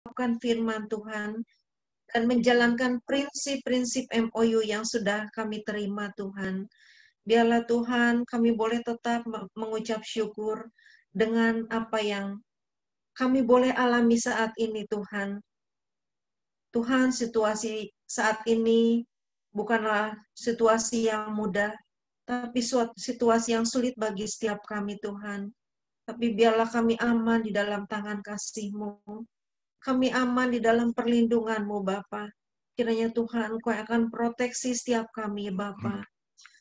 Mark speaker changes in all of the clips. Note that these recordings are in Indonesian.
Speaker 1: melakukan firman Tuhan, dan menjalankan prinsip-prinsip MOU yang sudah kami terima Tuhan. Biarlah Tuhan kami boleh tetap mengucap syukur dengan apa yang kami boleh alami saat ini Tuhan. Tuhan, situasi saat ini bukanlah situasi yang mudah, tapi suatu situasi yang sulit bagi setiap kami Tuhan. Tapi biarlah kami aman di dalam tangan kasih-Mu. Kami aman di dalam perlindungan-Mu Bapa. Kiranya Tuhan, Engkau akan proteksi setiap kami Bapa.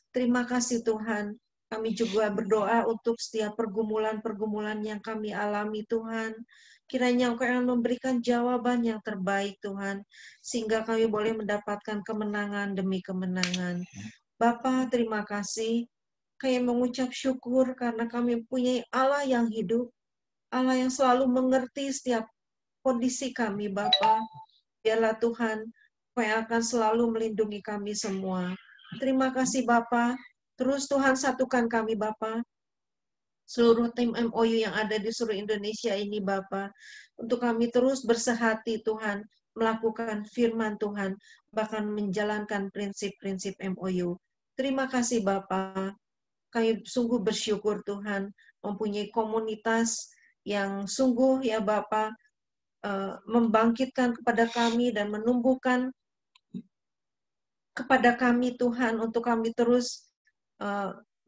Speaker 1: Terima kasih Tuhan. Kami juga berdoa untuk setiap pergumulan-pergumulan yang kami alami Tuhan. Kiranya Engkau akan memberikan jawaban yang terbaik Tuhan. Sehingga kami boleh mendapatkan kemenangan demi kemenangan. Bapa, terima kasih. Kami mengucap syukur karena kami punya Allah yang hidup. Allah yang selalu mengerti setiap kondisi kami Bapa. Biarlah Tuhan, Engkau yang akan selalu melindungi kami semua. Terima kasih Bapa. Terus Tuhan satukan kami Bapa. Seluruh tim MOU yang ada di seluruh Indonesia ini Bapa. Untuk kami terus bersehati Tuhan. Melakukan firman Tuhan. Bahkan menjalankan prinsip-prinsip MOU. Terima kasih Bapa. Kami sungguh bersyukur Tuhan. Mempunyai komunitas yang sungguh ya Bapa. Membangkitkan kepada kami dan menumbuhkan kepada kami Tuhan untuk kami terus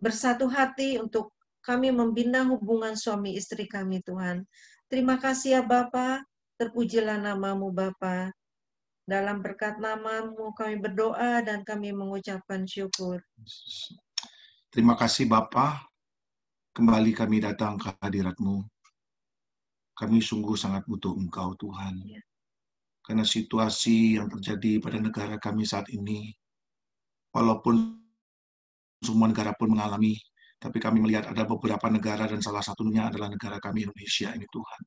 Speaker 1: bersatu hati untuk kami membina hubungan suami istri kami Tuhan. Terima kasih ya Bapa, terpujilah nama-Mu Bapa. Dalam berkat nama-Mu kami berdoa dan kami mengucapkan syukur.
Speaker 2: Terima kasih Bapa, kembali kami datang ke hadirat-Mu. Kami sungguh sangat butuh Engkau Tuhan. Ya. Karena situasi yang terjadi pada negara kami saat ini, walaupun semua negara pun mengalami, tapi kami melihat ada beberapa negara dan salah satunya adalah negara kami Indonesia ini Tuhan,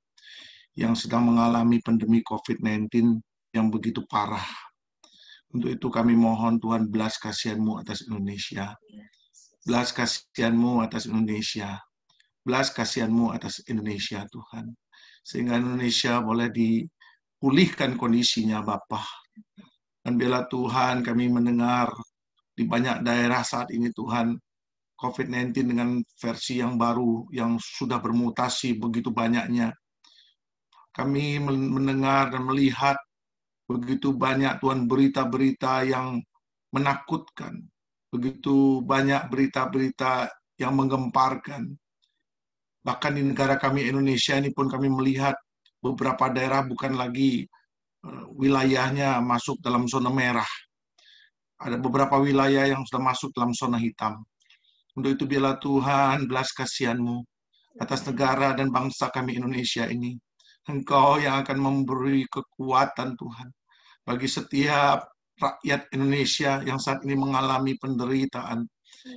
Speaker 2: yang sedang mengalami pandemi COVID-19 yang begitu parah. Untuk itu kami mohon Tuhan belas kasihan-Mu atas Indonesia. Belas kasihan-Mu atas Indonesia. Belas kasihan-Mu atas Indonesia Tuhan. Sehingga Indonesia boleh dipulihkan kondisinya Bapa. Dan biarlah Tuhan kami mendengar di banyak daerah saat ini Tuhan, COVID-19 dengan versi yang baru, yang sudah bermutasi begitu banyaknya. Kami mendengar dan melihat begitu banyak Tuhan berita-berita yang menakutkan. Begitu banyak berita-berita yang menggemparkan. Bahkan di negara kami Indonesia ini pun kami melihat beberapa daerah bukan lagi wilayahnya masuk dalam zona merah. Ada beberapa wilayah yang sudah masuk dalam zona hitam. Untuk itu biarlah Tuhan belas kasihan-Mu atas negara dan bangsa kami Indonesia ini. Engkau yang akan memberi kekuatan Tuhan bagi setiap rakyat Indonesia yang saat ini mengalami penderitaan,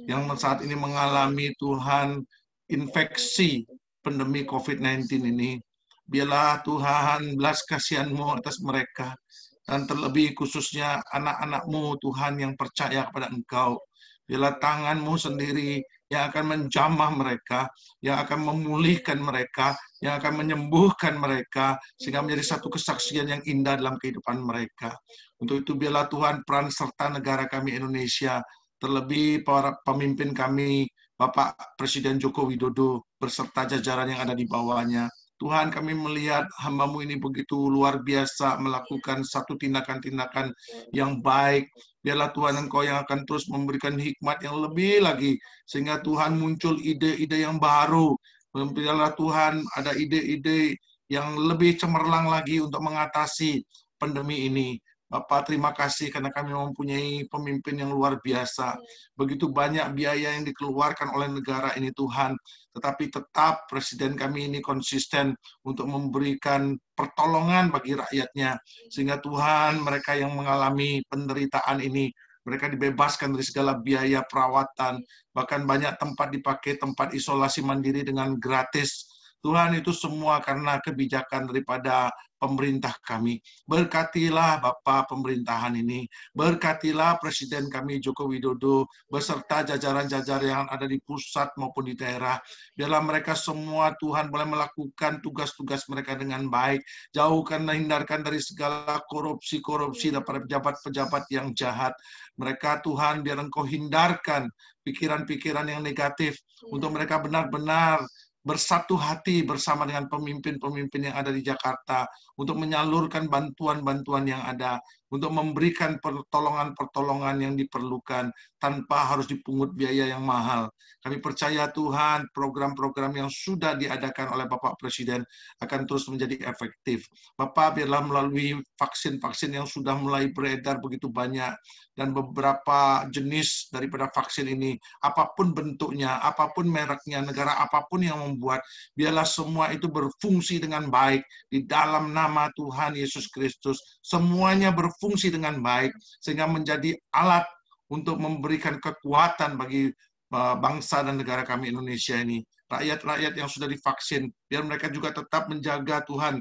Speaker 2: yang saat ini mengalami Tuhan infeksi pandemi COVID-19 ini. Biarlah Tuhan belas kasihan-Mu atas mereka. Dan terlebih khususnya anak-anak-Mu Tuhan yang percaya kepada Engkau. Biarlah tangan-Mu sendiri yang akan menjamah mereka, yang akan memulihkan mereka, yang akan menyembuhkan mereka, sehingga menjadi satu kesaksian yang indah dalam kehidupan mereka. Untuk itu biarlah Tuhan peran serta negara kami Indonesia, terlebih para pemimpin kami, Bapak Presiden Joko Widodo, berserta jajaran yang ada di bawahnya. Tuhan, kami melihat hamba-Mu ini begitu luar biasa melakukan satu tindakan-tindakan yang baik. Biarlah Tuhan Engkau yang akan terus memberikan hikmat yang lebih lagi, sehingga Tuhan muncul ide-ide yang baru. Biarlah Tuhan ada ide-ide yang lebih cemerlang lagi untuk mengatasi pandemi ini. Bapak, terima kasih karena kami mempunyai pemimpin yang luar biasa. Begitu banyak biaya yang dikeluarkan oleh negara ini Tuhan, tetapi tetap Presiden kami ini konsisten untuk memberikan pertolongan bagi rakyatnya. Sehingga Tuhan, mereka yang mengalami penderitaan ini, mereka dibebaskan dari segala biaya perawatan. Bahkan banyak tempat dipakai tempat isolasi mandiri dengan gratis. Tuhan, itu semua karena kebijakan daripada pemerintah kami. Berkatilah Bapak pemerintahan ini, berkatilah Presiden kami Joko Widodo, beserta jajaran-jajaran yang ada di pusat maupun di daerah. Biarlah mereka semua Tuhan boleh melakukan tugas-tugas mereka dengan baik. Jauhkan dan hindarkan dari segala korupsi-korupsi dan para pejabat-pejabat yang jahat. Mereka Tuhan biar Engkau hindarkan pikiran-pikiran yang negatif untuk mereka benar-benar bersatu hati bersama dengan pemimpin-pemimpin yang ada di Jakarta untuk menyalurkan bantuan-bantuan yang ada, untuk memberikan pertolongan-pertolongan yang diperlukan tanpa harus dipungut biaya yang mahal. Kami percaya Tuhan, program-program yang sudah diadakan oleh Bapak Presiden akan terus menjadi efektif. Bapak, biarlah melalui vaksin-vaksin yang sudah mulai beredar begitu banyak, dan beberapa jenis daripada vaksin ini, apapun bentuknya, apapun mereknya, negara apapun yang membuat, biarlah semua itu berfungsi dengan baik di dalam nama Tuhan Yesus Kristus. Semuanya berfungsi dengan baik sehingga menjadi alat untuk memberikan kekuatan bagi bangsa dan negara kami Indonesia ini. Rakyat-rakyat yang sudah divaksin, biar mereka juga tetap menjaga Tuhan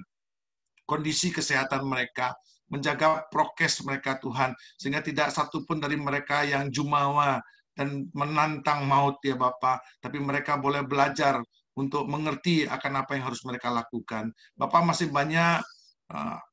Speaker 2: kondisi kesehatan mereka, menjaga prokes mereka Tuhan, sehingga tidak satupun dari mereka yang jumawa dan menantang maut ya Bapak, tapi mereka boleh belajar untuk mengerti akan apa yang harus mereka lakukan. Bapak, masih banyak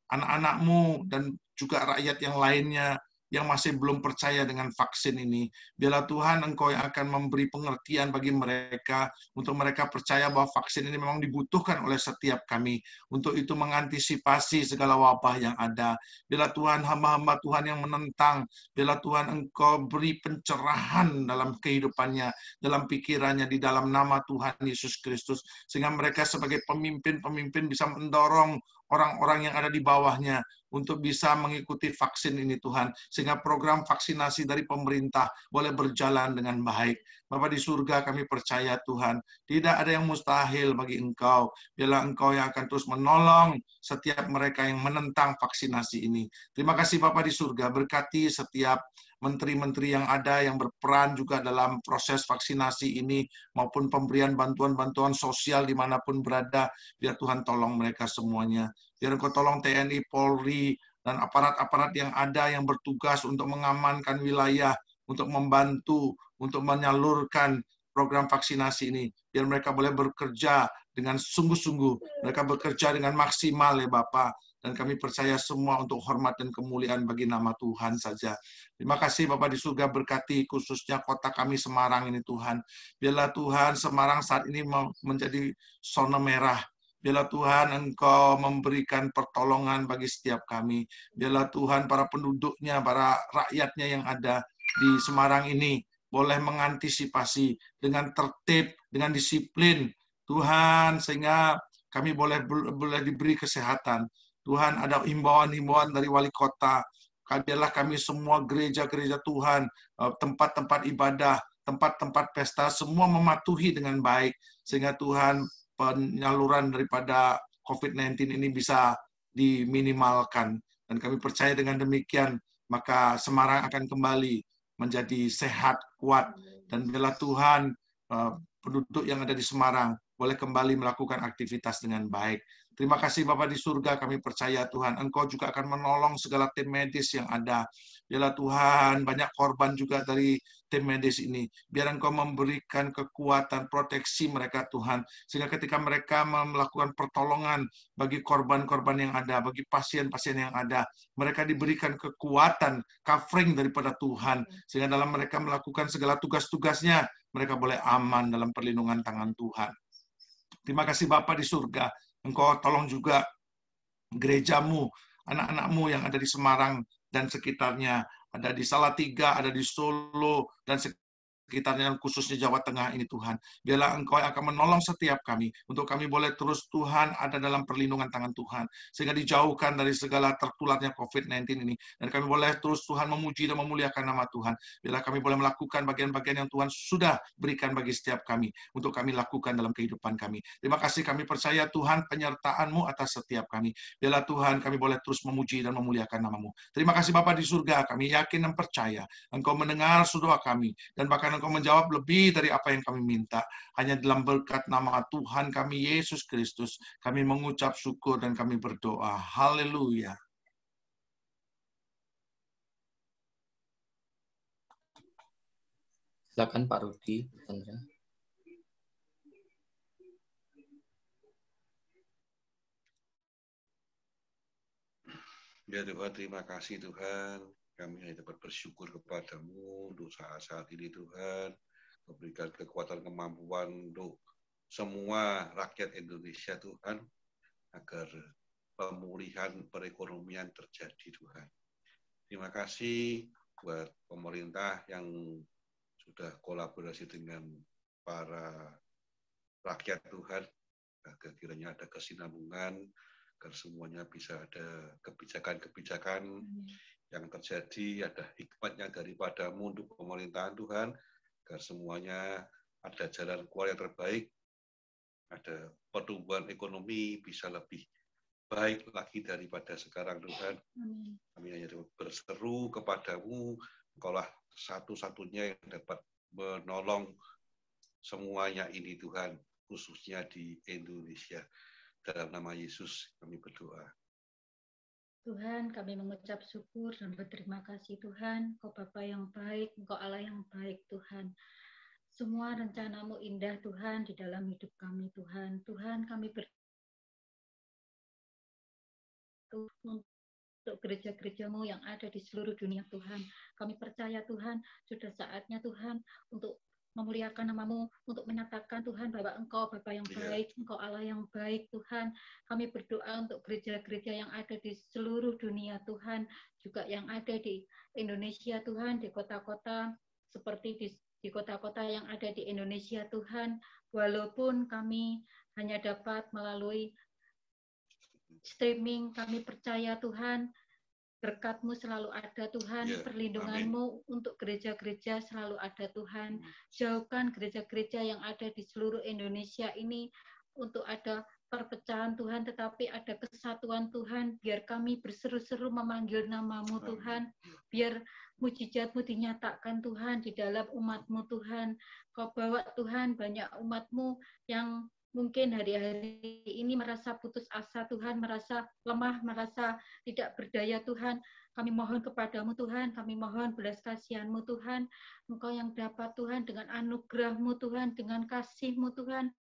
Speaker 2: anak-anakmu dan juga rakyat yang lainnya yang masih belum percaya dengan vaksin ini. Biarlah Tuhan Engkau yang akan memberi pengertian bagi mereka, untuk mereka percaya bahwa vaksin ini memang dibutuhkan oleh setiap kami, untuk itu mengantisipasi segala wabah yang ada. Biarlah Tuhan hamba-hamba Tuhan yang menentang, biarlah Tuhan Engkau beri pencerahan dalam kehidupannya, dalam pikirannya, di dalam nama Tuhan Yesus Kristus, sehingga mereka sebagai pemimpin-pemimpin bisa mendorong orang-orang yang ada di bawahnya untuk bisa mengikuti vaksin ini Tuhan, sehingga program vaksinasi dari pemerintah boleh berjalan dengan baik. Bapa di surga, kami percaya Tuhan, tidak ada yang mustahil bagi Engkau. Biarlah Engkau yang akan terus menolong setiap mereka yang menentang vaksinasi ini. Terima kasih Bapa di surga, berkati setiap menteri-menteri yang ada yang berperan juga dalam proses vaksinasi ini, maupun pemberian bantuan-bantuan sosial dimanapun berada. Biar Tuhan tolong mereka semuanya. Biar Engkau tolong TNI, Polri, dan aparat-aparat yang ada yang bertugas untuk mengamankan wilayah, untuk membantu, untuk menyalurkan program vaksinasi ini. Biar mereka boleh bekerja dengan sungguh-sungguh, mereka bekerja dengan maksimal ya Bapak. Dan kami percaya semua untuk hormat dan kemuliaan bagi nama Tuhan saja. Terima kasih Bapak di surga, berkati khususnya kota kami Semarang ini Tuhan. Biarlah Tuhan Semarang saat ini menjadi zona merah. Biarlah Tuhan Engkau memberikan pertolongan bagi setiap kami. Biarlah Tuhan para penduduknya, para rakyatnya yang ada di Semarang ini boleh mengantisipasi dengan tertib, dengan disiplin. Tuhan, sehingga kami boleh diberi kesehatan. Tuhan, ada himbauan-himbauan dari wali kota. Biarlah kami semua gereja-gereja Tuhan, tempat-tempat ibadah, tempat-tempat pesta, semua mematuhi dengan baik. Sehingga Tuhan, penyaluran daripada COVID-19 ini bisa diminimalkan. Dan kami percaya dengan demikian, maka Semarang akan kembali menjadi sehat, kuat. Dan biarlah Tuhan, penduduk yang ada di Semarang boleh kembali melakukan aktivitas dengan baik. Terima kasih Bapak di surga, kami percaya Tuhan, Engkau juga akan menolong segala tim medis yang ada. Biarlah Tuhan, banyak korban juga dari tim medis ini. Biar Engkau memberikan kekuatan, proteksi mereka Tuhan, sehingga ketika mereka melakukan pertolongan bagi korban-korban yang ada, bagi pasien-pasien yang ada, mereka diberikan kekuatan, covering daripada Tuhan, sehingga dalam mereka melakukan segala tugas-tugasnya, mereka boleh aman dalam perlindungan tangan Tuhan. Terima kasih Bapa di surga, Engkau tolong juga gerejamu, anak-anakmu yang ada di Semarang dan sekitarnya, ada di Salatiga, ada di Solo, dan sekitarnya, khususnya Jawa Tengah ini Tuhan. Biarlah Engkau yang akan menolong setiap kami, untuk kami boleh terus Tuhan ada dalam perlindungan tangan Tuhan, sehingga dijauhkan dari segala tertularnya COVID-19 ini, dan kami boleh terus Tuhan memuji dan memuliakan nama Tuhan. Biarlah kami boleh melakukan bagian-bagian yang Tuhan sudah berikan bagi setiap kami, untuk kami lakukan dalam kehidupan kami. Terima kasih, kami percaya Tuhan penyertaan-Mu atas setiap kami. Biarlah Tuhan kami boleh terus memuji dan memuliakan nama-Mu. Terima kasih Bapa di surga, kami yakin dan percaya Engkau mendengar doa kami, dan bahkan karena Engkau menjawab lebih dari apa yang kami minta. Hanya dalam berkat nama Tuhan kami Yesus Kristus, kami mengucap syukur dan kami berdoa. Haleluya.
Speaker 3: Silakan Pak Rudi.
Speaker 4: Ya Tuhan, terima kasih Tuhan. Kami hanya dapat bersyukur kepadamu untuk saat-saat ini Tuhan. Memberikan kekuatan kemampuan untuk semua rakyat Indonesia Tuhan. Agar pemulihan perekonomian terjadi Tuhan. Terima kasih buat pemerintah yang sudah kolaborasi dengan para rakyat Tuhan. Agar kiranya ada kesinambungan, agar semuanya bisa ada kebijakan-kebijakan yang terjadi, ada hikmatnya daripadamu untuk pemerintahan Tuhan, agar semuanya ada jalan keluar yang terbaik, ada pertumbuhan ekonomi bisa lebih baik lagi daripada sekarang Tuhan. Kami hanya berseru kepadamu, Engkaulah satu-satunya yang dapat menolong semuanya ini Tuhan, khususnya di Indonesia. Dalam nama Yesus kami berdoa.
Speaker 5: Tuhan, kami mengucap syukur dan berterima kasih Tuhan. Engkau Bapa yang baik, Engkau Allah yang baik Tuhan. Semua rencana-Mu indah Tuhan di dalam hidup kami Tuhan. Tuhan, kami untuk gereja-gereja-Mu yang ada di seluruh dunia Tuhan. Kami percaya Tuhan, sudah saatnya Tuhan untuk memuliakan nama-Mu, untuk menyatakan Tuhan bahwa Engkau Bapa yang baik, Engkau Allah yang baik Tuhan. Kami berdoa untuk gereja-gereja yang ada di seluruh dunia Tuhan, juga yang ada di Indonesia Tuhan, di kota-kota seperti di kota-kota yang ada di Indonesia Tuhan, walaupun kami hanya dapat melalui streaming, kami percaya Tuhan, berkat-Mu selalu ada Tuhan, perlindungan-Mu untuk gereja-gereja selalu ada Tuhan. Jauhkan gereja-gereja yang ada di seluruh Indonesia ini untuk ada perpecahan Tuhan, tetapi ada kesatuan Tuhan. Biar kami berseru-seru memanggil nama-Mu Tuhan, biar mujizat-Mu dinyatakan Tuhan di dalam umat-Mu Tuhan. Kau bawa Tuhan banyak umat-Mu yang mungkin hari-hari ini merasa putus asa Tuhan, merasa lemah, merasa tidak berdaya Tuhan. Kami mohon kepadamu Tuhan, kami mohon belas kasihan-Mu Tuhan. Engkau yang dapat Tuhan dengan anugerah-Mu Tuhan, dengan kasih-Mu Tuhan.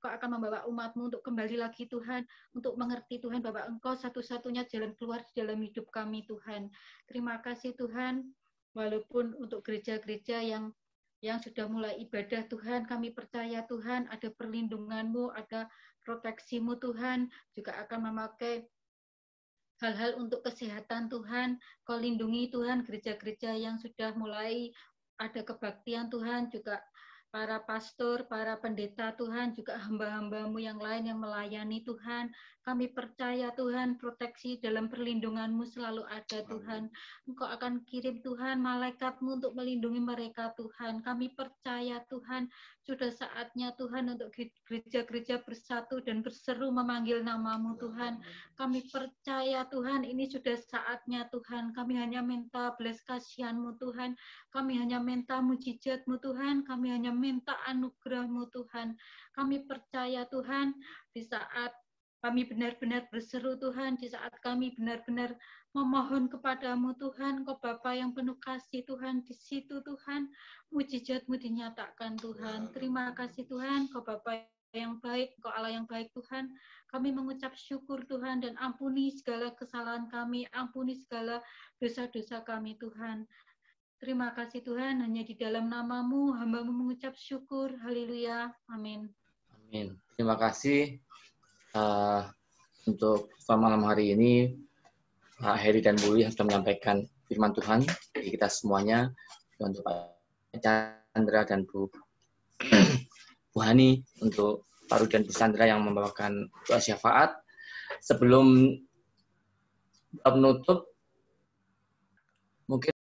Speaker 5: Kau akan membawa umat-Mu untuk kembali lagi Tuhan, untuk mengerti Tuhan bahwa Engkau satu-satunya jalan keluar di dalam hidup kami Tuhan. Terima kasih Tuhan, walaupun untuk gereja-gereja yang sudah mulai ibadah Tuhan, kami percaya Tuhan ada perlindungan-Mu, ada proteksi-Mu Tuhan, juga akan memakai hal-hal untuk kesehatan Tuhan. Kau lindungi Tuhan gereja-gereja yang sudah mulai ada kebaktian Tuhan, juga para pastor, para pendeta Tuhan, juga hamba-hamba-Mu yang lain yang melayani Tuhan. Kami percaya Tuhan, proteksi dalam perlindungan-Mu selalu ada Tuhan. Engkau akan kirim Tuhan malaikat-Mu untuk melindungi mereka Tuhan. Kami percaya Tuhan, sudah saatnya Tuhan untuk gereja-gereja bersatu dan berseru memanggil nama-Mu Tuhan. Kami percaya Tuhan, ini sudah saatnya Tuhan. Kami hanya minta belas kasihan-Mu Tuhan. Kami hanya minta mujizat-Mu Tuhan. Kami hanya minta anugerah-Mu Tuhan. Kami percaya Tuhan, di saat kami benar-benar berseru Tuhan, di saat kami benar-benar memohon kepadamu Tuhan, Kau Bapa yang penuh kasih Tuhan, di situ Tuhan, mujizat-Mu dinyatakan Tuhan. Terima kasih Tuhan, Kau Bapa yang baik, Kau Allah yang baik Tuhan. Kami mengucap syukur Tuhan dan ampuni segala kesalahan kami, ampuni segala dosa-dosa kami Tuhan. Terima kasih Tuhan, hanya di dalam nama-Mu, hamba-Mu mengucap syukur. Haleluya. Amin.
Speaker 3: Amin. Terima kasih untuk malam hari ini, Pak Heri dan Bu yang sudah menyampaikan firman Tuhan bagi kita semuanya, untuk Pak Chandra dan Bu Hani, untuk Pak Rudi dan Bu Chandra yang membawakan doa syafaat. Sebelum penutup,